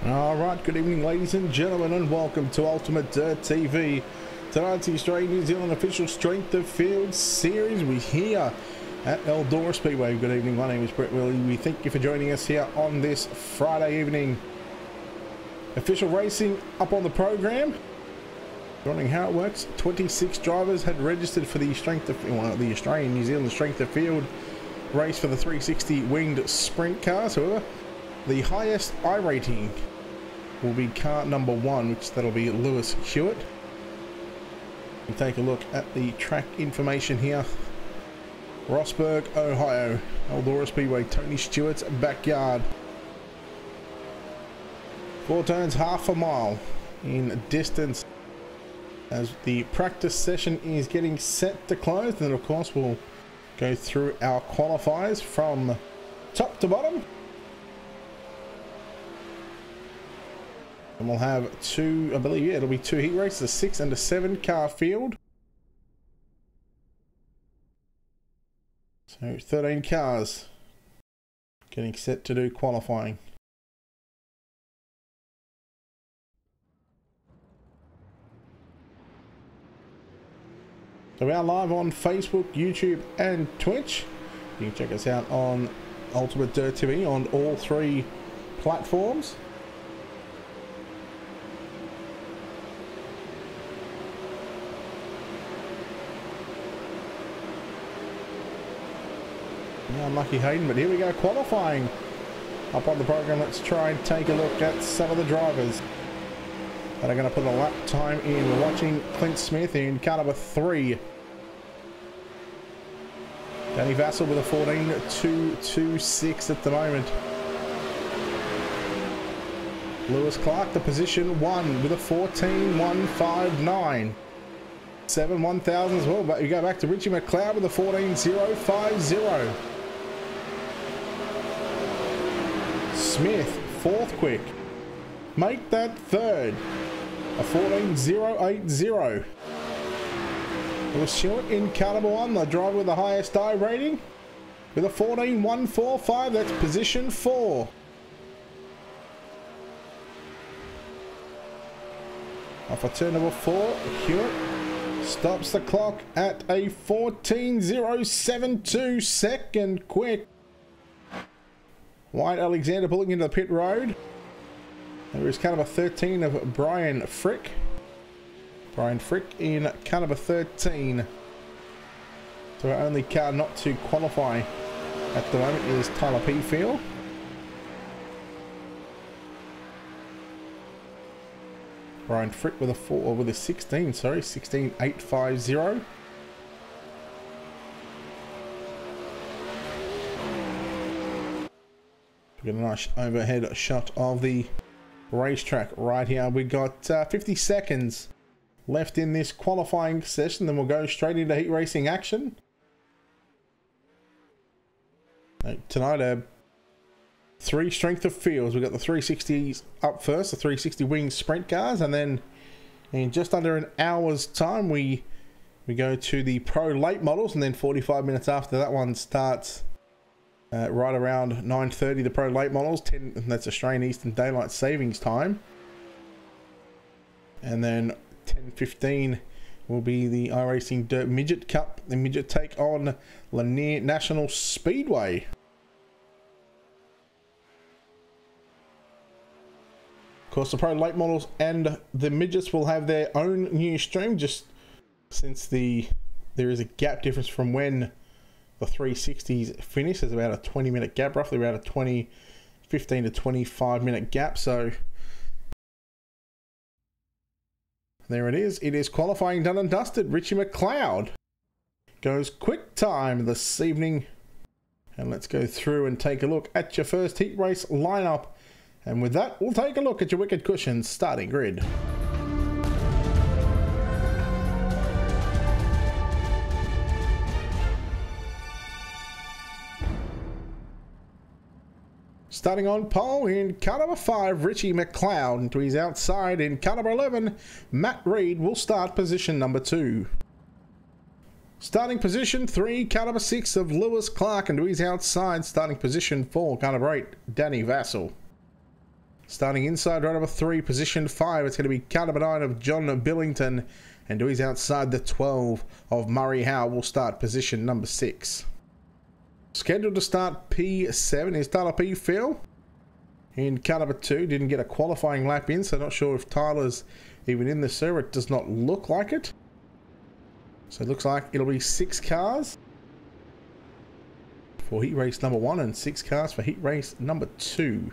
Alright, good evening ladies and gentlemen, and welcome to Ultimate Dirt TV. Tonight's the Australian New Zealand official Strength of Field series. We're here at Eldora Speedway. Good evening, my name is Brett Willie. We thank you for joining us here on this Friday evening. Official racing up on the program. Wondering how it works. 26 drivers had registered for the the Australian New Zealand Strength of Field race for the 360 winged sprint cars. However, the highest I rating will be car number 1, which that'll be Lewis Hewitt. We'll take a look at the track information here. Rossburg, Ohio, Eldora Speedway, Tony Stewart's backyard. 4 turns, half a mile in distance as the practice session is getting set to close. And then of course we'll go through our qualifiers from top to bottom. And we'll have two, I believe, it'll be 2 heat races, a 6 and a 7 car field. So 13 cars getting set to do qualifying. So we are live on Facebook, YouTube and Twitch. You can check us out on Ultimate Dirt TV on all 3 platforms. Yeah, unlucky Hayden, but here we go, qualifying up on the program. Let's try and take a look at some of the drivers that are going to put a lap time in. We're watching Clint Smith in car number 3. Danny Vassell with a 14.226 at the moment. Lewis Clark, the position 1 with a 14.159. 7 1,000 as well, but we go back to Richie McLeod with a 14.050. Smith, 4th quick. Make that 3rd. A 14.080. Lewis Stewart in car number 1, the driver with the highest I rating, with a 14.145. That's position 4. Off of turn number 4, Hewitt stops the clock at a 14.072, second quick. White Alexander pulling into the pit road. There is car number 13 of Brian Frick. Brian Frick in car number 13. So our only car not to qualify at the moment is Tyler Peafield. Brian Frick with a 16.850. We got a nice overhead shot of the racetrack right here. We got 50 seconds left in this qualifying session, then we'll go straight into heat racing action. Tonight, 3 strength of fields. We've got the 360s up first, the 360 wing sprint cars, and then in just under an hour's time we go to the pro late models, and then 45 minutes after that one starts right around 9:30, the pro late models, 10, and that's Australian Eastern Daylight Savings Time. And then 10:15 will be the iRacing Dirt Midget Cup. The midget take on Lanier National Speedway. Of course, the pro late models and the midgets will have their own new stream, just since there is a gap difference from when the 360s finish. There's about a 20-minute gap, roughly about a 15 to 25 minute gap. So there it is. It is qualifying done and dusted. Richie McLeod goes quick time this evening. And let's go through and take a look at your first heat race lineup. And with that, we'll take a look at your Wicked Cushions starting grid. Starting on pole in car number 5, Richie McLeod. To his outside in car number 11, Matt Reed will start position number 2. Starting position 3, car number 6 of Lewis Clark, and to his outside, starting position 4, car number 8, Danny Vassell. Starting inside row number 3, position 5, it's going to be car number 9 of John Billington. And he's outside the 12 of Murray Howe will start position number 6. Scheduled to start P7 is Tyler P. Phil. In car number 2, didn't get a qualifying lap in, so not sure if Tyler's even in the server. It does not look like it. So it looks like it'll be 6 cars for heat race number 1 and 6 cars for heat race number 2.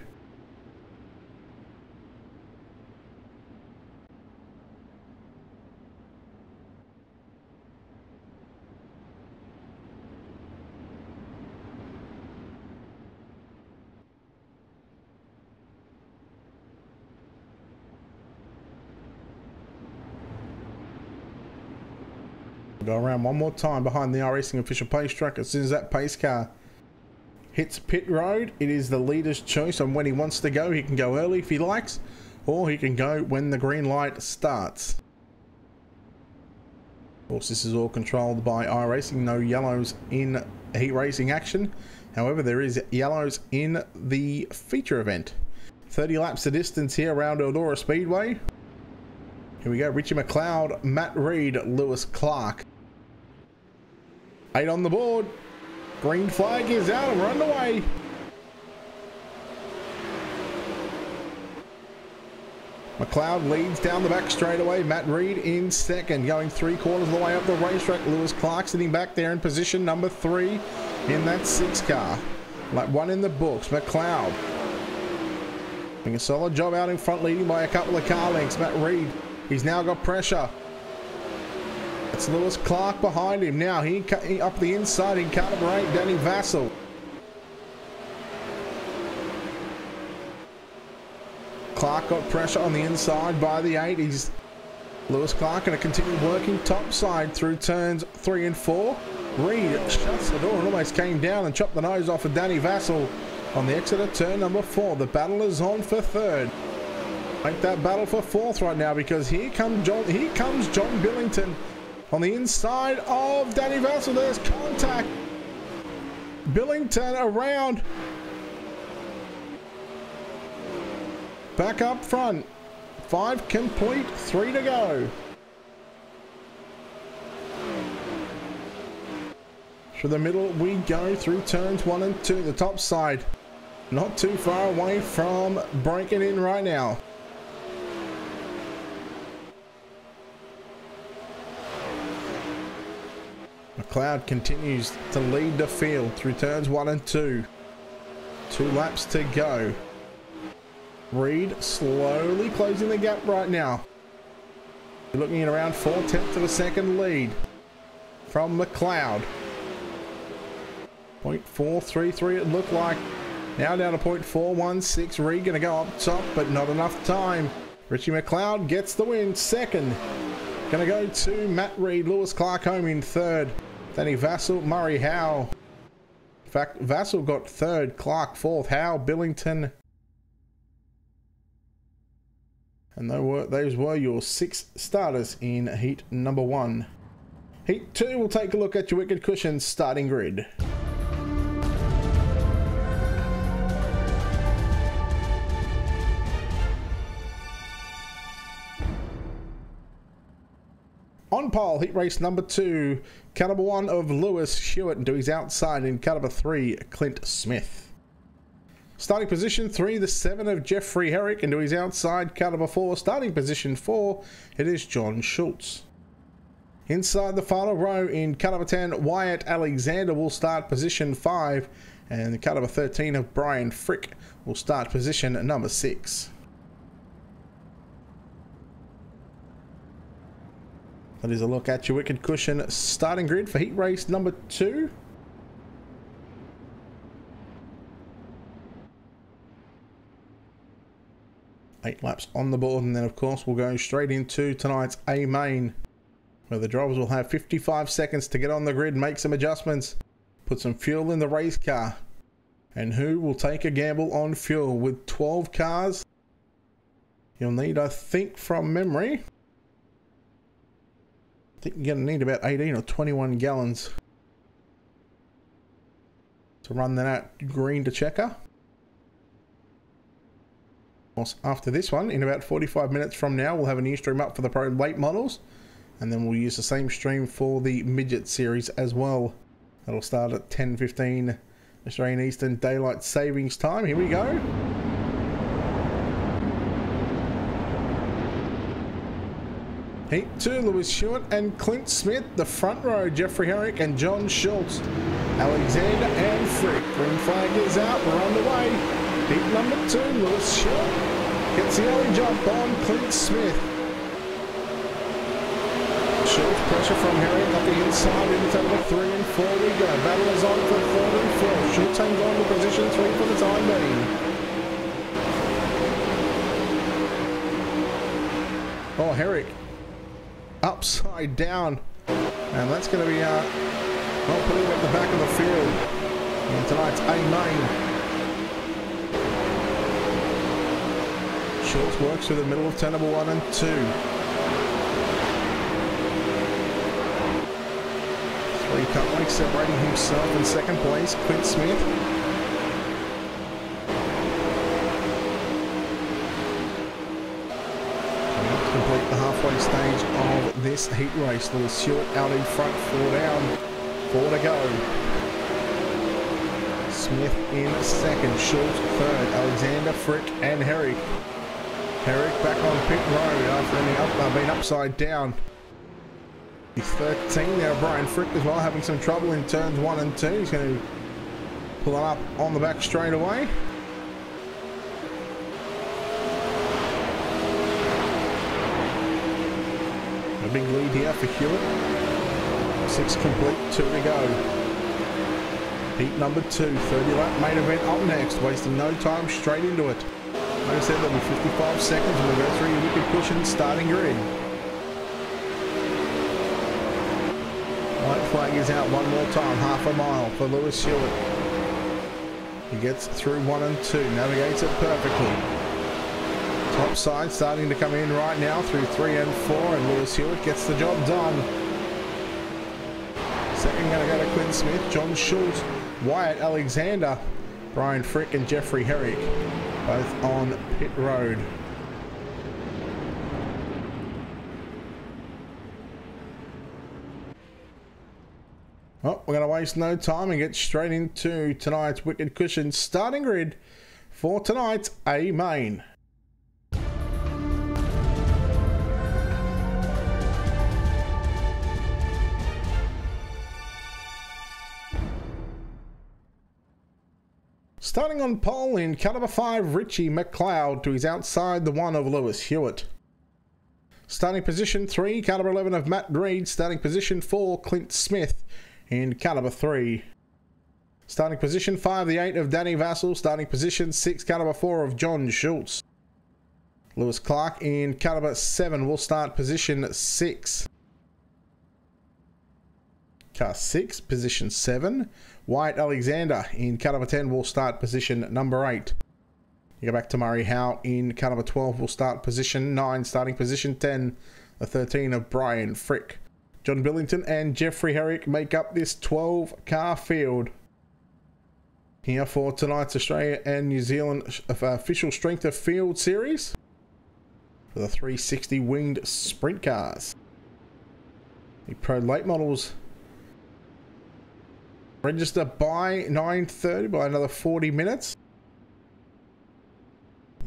Go around one more time behind the iRacing official pace truck. As soon as that pace car hits pit road, it is the leader's choice on when he wants to go. He can go early if he likes, or he can go when the green light starts. Of course, this is all controlled by iRacing. No yellows in heat racing action. However, there is yellows in the feature event. 30 laps the distance here around Eldora Speedway. Here we go. Richie McLeod, Matt Reed, Lewis Clark. 8 on the board. Green flag is out and we're underway. McLeod leads down the back straightaway. Matt Reed in second, going 3/4 of the way up the racetrack. Lewis Clark sitting back there in position number 3 in that 6 car. Lap 1 in the books. McLeod doing a solid job out in front, leading by a couple of car lengths. Matt Reed, he's now got pressure. It's Lewis Clark behind him. Now he up the inside in car number 8, Danny Vassell. Clark got pressure on the inside by the 8. He's Lewis Clark going to continue working top side through turns 3 and 4. Reed shuts the door and almost came down and chopped the nose off of Danny Vassell on the exit of turn number 4. The battle is on for 3rd. Make that battle for 4th right now, because here comes John Billington on the inside of Danny Vassell. There's contact. Billington around. Back up front. 5 complete, 3 to go. Through the middle we go through turns 1 and 2. The top side not too far away from breaking in right now. McLeod continues to lead the field through turns 1 and 2. 2 laps to go. Reed slowly closing the gap right now. You're looking at around 4/10 of a second lead from McLeod. 0.433 it looked like. Now down to 0.416. Reed going to go up top, but not enough time. Richie McLeod gets the win. 2nd. Going to go to Matt Reed. Lewis Clark home in 3rd. Danny Vassell, Murray Howe. In fact, Vassell got 3rd, Clark 4th, Howe, Billington. And those were your 6 starters in heat number 1. Heat 2, we'll take a look at your Wicked Cushions starting grid. On pole, heat race number 2, car number 1 of Lewis Hewitt, and to his outside in car number 3, Clint Smith. Starting position 3, the 7 of Jeffrey Herrick, and to his outside, car number 4, starting position 4, it is John Schultz. Inside the final row in car number 10, Wyatt Alexander will start position 5, and the car number 13 of Brian Frick will start position number 6. That is a look at your Wicked Cushion starting grid for heat race number 2. Eight laps on the board, and then of course we'll go straight into tonight's A main, where the drivers will have 55 seconds to get on the grid, make some adjustments, put some fuel in the race car. And who will take a gamble on fuel? With 12 cars, you'll need, I think from memory, I think you're going to need about 18 or 21 gallons to run that out green to checker. After this one, in about 45 minutes from now, we'll have a new stream up for the Pro late models, and then we'll use the same stream for the midget series as well. That'll start at 10:15 Australian Eastern Daylight Savings Time. Here we go. Heat 2, Lewis Hewitt and Clint Smith. The front row, Jeffrey Herrick and John Schultz. Alexander and Frick. Green flag is out, we're on the way. Heat number 2, Lewis Hewitt gets the early jump on Clint Smith. Schultz pressure from Herrick up the inside into number 3 and 4 we go. Battle is on for 3rd and 4th. Schultz hangs on to position 3 for the time being. Oh, Herrick upside down, and that's going to be well, putting him at the back of the field in tonight's A main. Schultz works through the middle of turn number 1 and 2. 3 cut separating himself in second place, Clint Smith. Complete the halfway stage of this heat race. Lewis Hewitt out in front, 4 down, 4 to go. Smith in second, Schultz third, Alexander, Frick and Herrick. Herrick back on pit road after being upside down. He's 13 now. Brian Frick as well, having some trouble in turns 1 and 2. He's going to pull up on the back straight away. A big lead here for Hewitt. 6 complete, 2 to go. Heat number 2, 30 lap main event up next. Wasting no time, straight into it. Like I said, there'll be 55 seconds and we'll go through your wicked cushion starting grid. White flag is out one more time, half a mile for Lewis Hewitt. He gets through 1 and 2, navigates it perfectly. Top side starting to come in right now through 3 and 4, and Lewis Hewitt gets the job done. Second going to go to Clint Smith, John Schultz, Wyatt Alexander, Brian Frick and Jeffrey Herrick, both on pit road. Well, we're going to waste no time and get straight into tonight's Wicked Cushion starting grid for tonight's A main. Starting on pole in car number 5, Richie McLeod to his outside the 1 of Lewis Hewitt. Starting position 3, car number 11 of Matt Reed. Starting position 4, Clint Smith in car number 3. Starting position 5, the 8 of Danny Vassell. Starting position 6, car number 4 of John Schultz. Lewis Clark in car number 7 will start position 6. Car 6, position 7. Wyatt Alexander in car number 10 will start position number 8. You go back to Murray Howe in car number 12 will start position 9. Starting position 10, the 13 of Brian Frick. John Billington and Jeffrey Herrick make up this 12-car field. Here for tonight's Australia and New Zealand official strength of field series for the 360 winged sprint cars. The Pro late models register by 9:30, by another 40 minutes.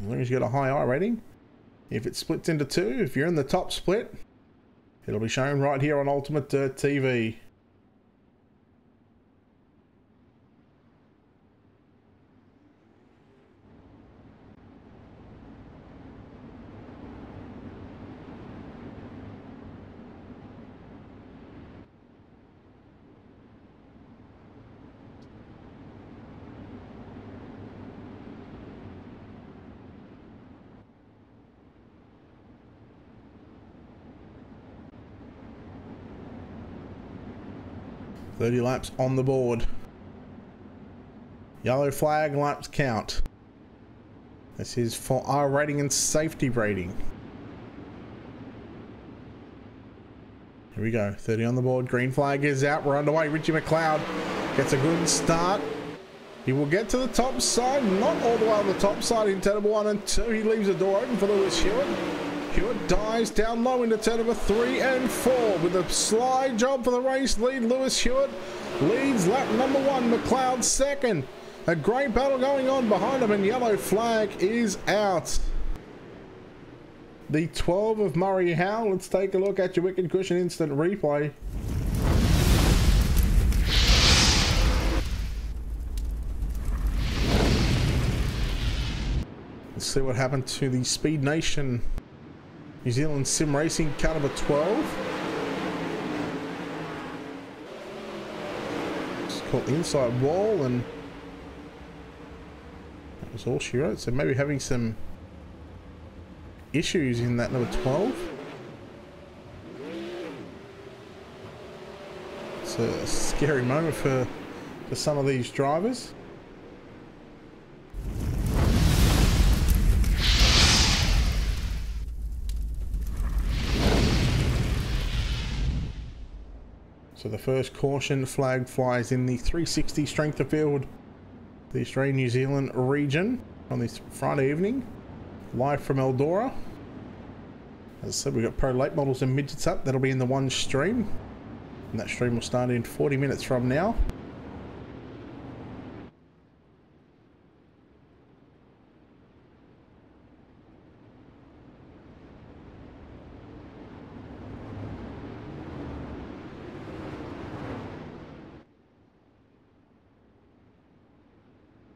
As long as you got a high I rating. If it splits into 2, if you're in the top split, it'll be shown right here on Ultimate Dirt TV. .30 laps on the board. Yellow flag, laps count. This is for R rating and safety rating. Here we go, 30 on the board, green flag is out, we're underway. Richie McLeod gets a good start. He will get to the top side, not all the way on the top side in turn number 1 and 2. He leaves the door open for Lewis Hewitt. Hewitt dives down low into turn number 3 and 4 with a slide job for the race lead. Lewis Hewitt leads lap number 1, McLeod second. A great battle going on behind him, and yellow flag is out. The 12 of Murray Howe. Let's take a look at your wicked cushion instant replay. Let's see what happened to the Speed Nation New Zealand Sim Racing car number 12. It's called the inside wall, and that was all she wrote. So maybe having some issues in that number 12. It's a scary moment for some of these drivers. So the first caution flag flies in the 360 strength of field, the Australian New Zealand region on this Friday evening, live from Eldora. As I said, we've got pro late models and midgets up. That'll be in the one stream, and that stream will start in 40 minutes from now.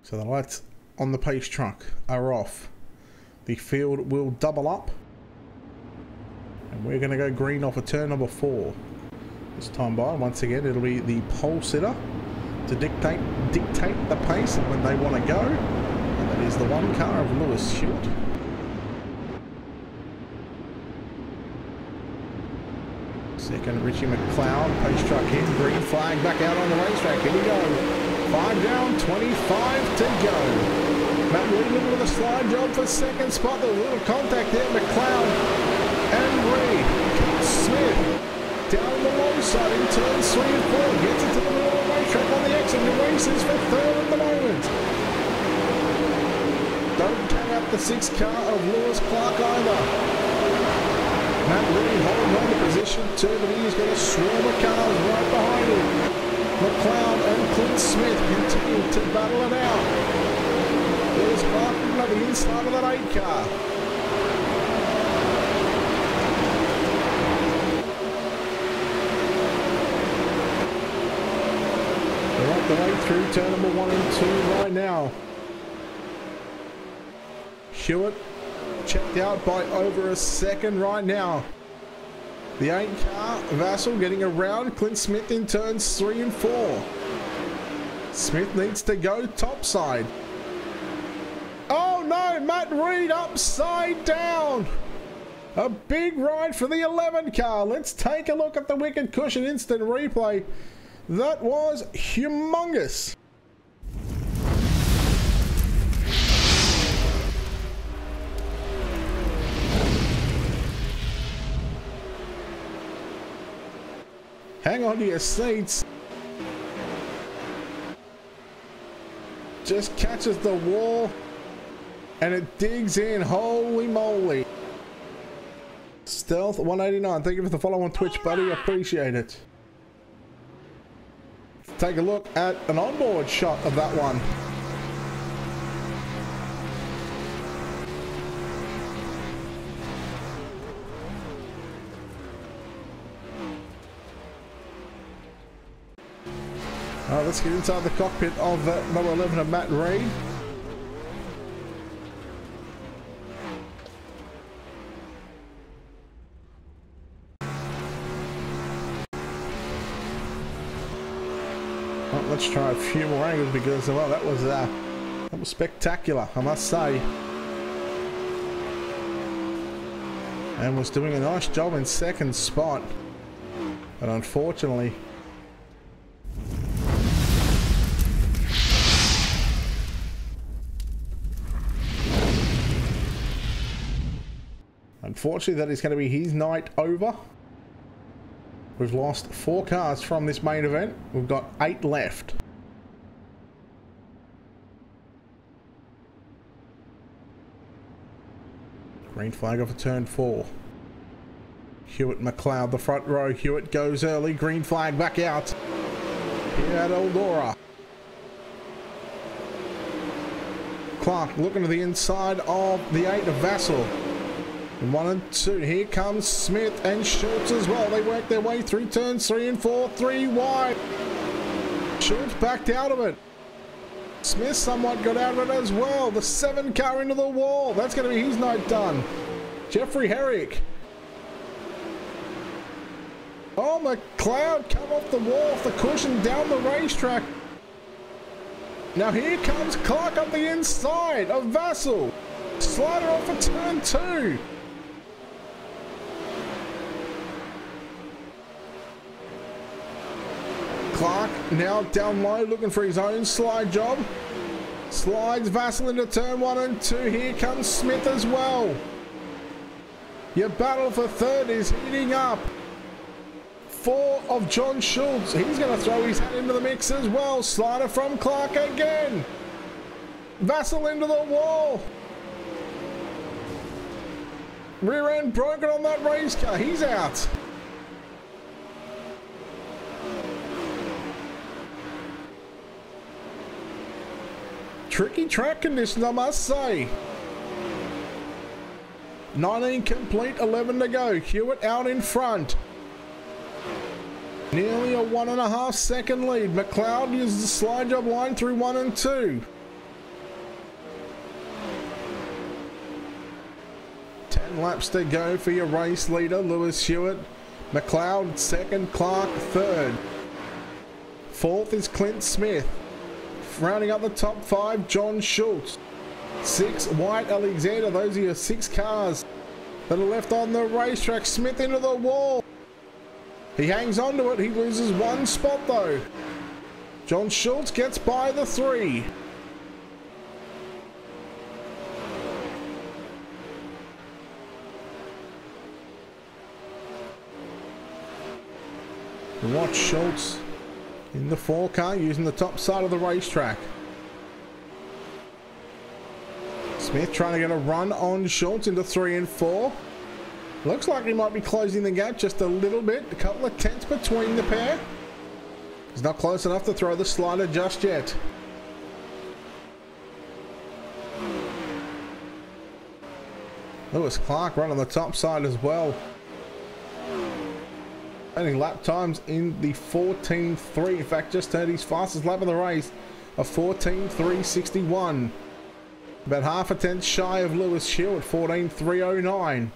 So the lights on the pace truck are off. The field will double up. And we're going to go green off of turn number 4. This time by, once again, it'll be the pole sitter to dictate the pace and when they want to go. And that is the one car of Lewis Hewitt. Second, Richie McLeod, pace truck in, green flag back out on the racetrack. Here we go. 5 down, 25 to go. Matt Reed with a slide job for second spot. There's a little contact there. McLeod and Reed. Smith down the low side in turns 3 and 4. Gets it to the middle of the racetrack on the exit. The races for third at the moment. Don't count out the 6 car of Lewis Clark either. Matt Reed holding on to position 2, but he's got a swarm of cars right behind him. McLeod and Clint Smith continue to battle it out. There's Clark at the inside of that 8 car. They're up the way through turn number 1 and 2 right now. Hewitt checked out by over a second right now. The 8 car, Vassal getting around Clint Smith in turns 3 and 4. Smith needs to go topside. Oh no, Matt Reed upside down. A big ride for the 11 car. Let's take a look at the wicked cushion instant replay. That was humongous. Hang on to your seats. Just catches the wall and it digs in. Holy moly. Stealth 189. Thank you for the follow on Twitch, buddy. I appreciate it. Let's take a look at an onboard shot of that one. Alright, let's get inside the cockpit of number 11 of Matt Reed. Well, let's try a few more angles because, well, that was spectacular, I must say. And was doing a nice job in second spot, but unfortunately. Unfortunately, that is going to be his night over. We've lost 4 cars from this main event. We've got 8 left. Green flag off a turn 4. Hewitt McLeod, the front row. Hewitt goes early. Green flag back out. Here at Eldora. Clark looking to the inside of the 8 of Vassal. 1 and 2. Here comes Smith and Schultz as well. They work their way through turns 3 and 4. 3 wide. Schultz backed out of it. Smith somewhat got out of it as well. The 7 car into the wall. That's going to be his night done. Jeffrey Herrick. Oh, McLeod come off the wall, off the cushion, down the racetrack. Now here comes Clark up the inside of Vassal. Slider off for turn 2. Clark now down low, looking for his own slide job. Slides Vassal into turn 1 and 2. Here comes Smith as well. Your battle for third is heating up. 4 of John Schultz. He's going to throw his hat into the mix as well. Slider from Clark again. Vassal into the wall. Rear end broken on that race car. He's out. Tricky track conditions, I must say. 19 complete, 11 to go. Hewitt out in front. Nearly a 1.5 second lead. McLeod uses the slide job line through 1 and 2. 10 laps to go for your race leader, Lewis Hewitt. McLeod second, Clark third. Fourth is Clint Smith. Rounding up the top 5, John Schultz. 6, White Alexander. Those are your 6 cars that are left on the racetrack. Smith into the wall. He hangs on to it. He loses 1 spot though. John Schultz gets by the 3. And watch Schultz in the 4 car using the top side of the racetrack. Smith trying to get a run on Schultz into 3 and 4. Looks like he might be closing the gap just a little bit. A couple of tenths between the pair. He's not close enough to throw the slider just yet. Lewis Clark run on the top side as well. Only lap times in the 14.3. In fact, just turned his fastest lap of the race of 14.361. About half a tenth shy of Lewis Hewitt, 14.309.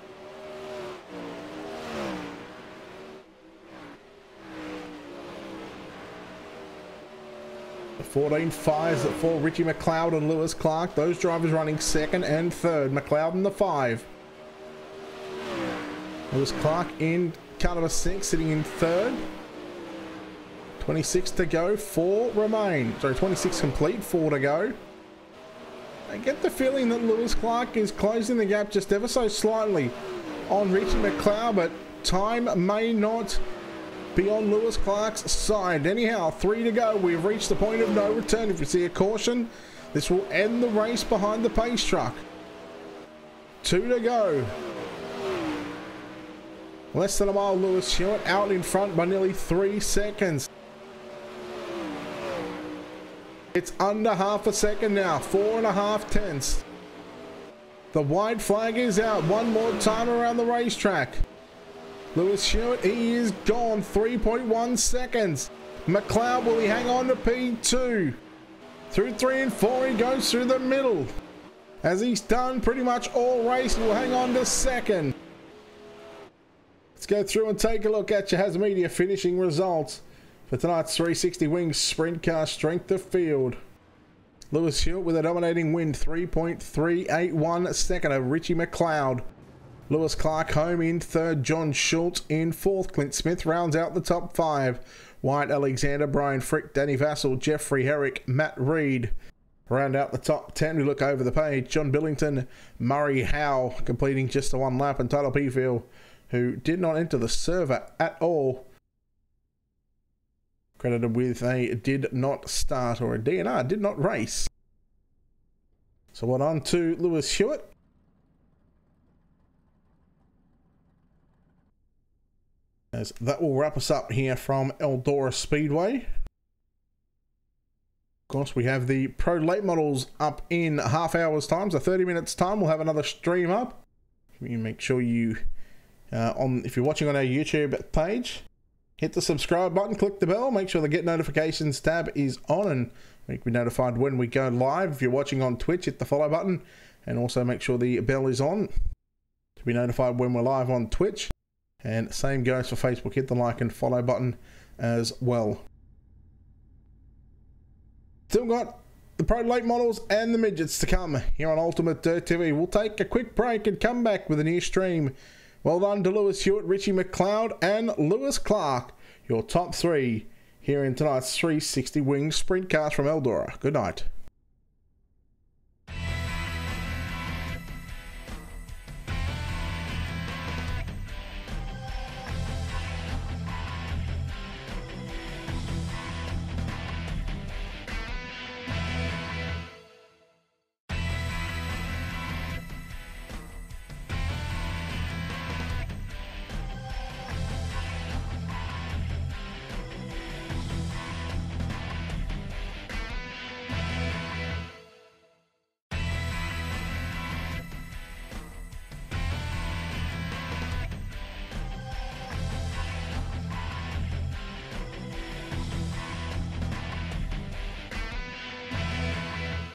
The 14.5s for Richie McLeod and Lewis Clark. Those drivers running second and third. McLeod in the 5. Lewis Clark in car number 6, sitting in third. 26 to go, 4 remain. Sorry, 26 complete, 4 to go. I get the feeling that Lewis Clark is closing the gap just ever so slightly on Richie McLeod, but time may not be on Lewis Clark's side. Anyhow, 3 to go. We've reached the point of no return. If you see a caution, this will end the race behind the pace truck. 2 to go. Less than a mile, Lewis Hewitt out in front by nearly 3 seconds. It's under half a second now, 4.5 tenths. The white flag is out. One more time around the racetrack. Lewis Hewitt, he is gone, 3.1 seconds. McLeod, will he hang on to P2? Through 3 and 4, he goes through the middle. As he's done pretty much all race, will hang on to second. Let's go through and take a look at your Hasmedia finishing results for tonight's 360 Wings Sprint Car Strength of Field. Lewis Hewitt with a dominating win, 3.381 second of Richie McLeod. Lewis Clark home in third, John Schultz in fourth. Clint Smith rounds out the top 5. White Alexander, Brian Frick, Danny Vassal, Jeffrey Herrick, Matt Reed round out the top 10. We look over the page. John Billington, Murray Howe completing just the 1 lap, and Tyler Peafield, who did not enter the server at all, credited with a did not start, or a DNR, did not race. So on to Lewis Hewitt. as that will wrap us up here from Eldora Speedway. Of course, we have the Pro Late Models up in half hour's time, so 30 minutes time we'll have another stream up. You make sure you, if you're watching on our YouTube page, hit the subscribe button, click the bell, make sure the Get Notifications tab is on, and you can be notified when we go live. If you're watching on Twitch, hit the follow button, and also make sure the bell is on to be notified when we're live on Twitch. And same goes for Facebook, hit the like and follow button as well. Still got the Pro Late Models and the Midgets to come here on Ultimate Dirt TV. We'll take a quick break and come back with a new stream. Well done to Lewis Hewitt, Richie McLeod and Lewis Clark, your top three here in tonight's 360 Wing Sprint Cars from Eldora. Good night.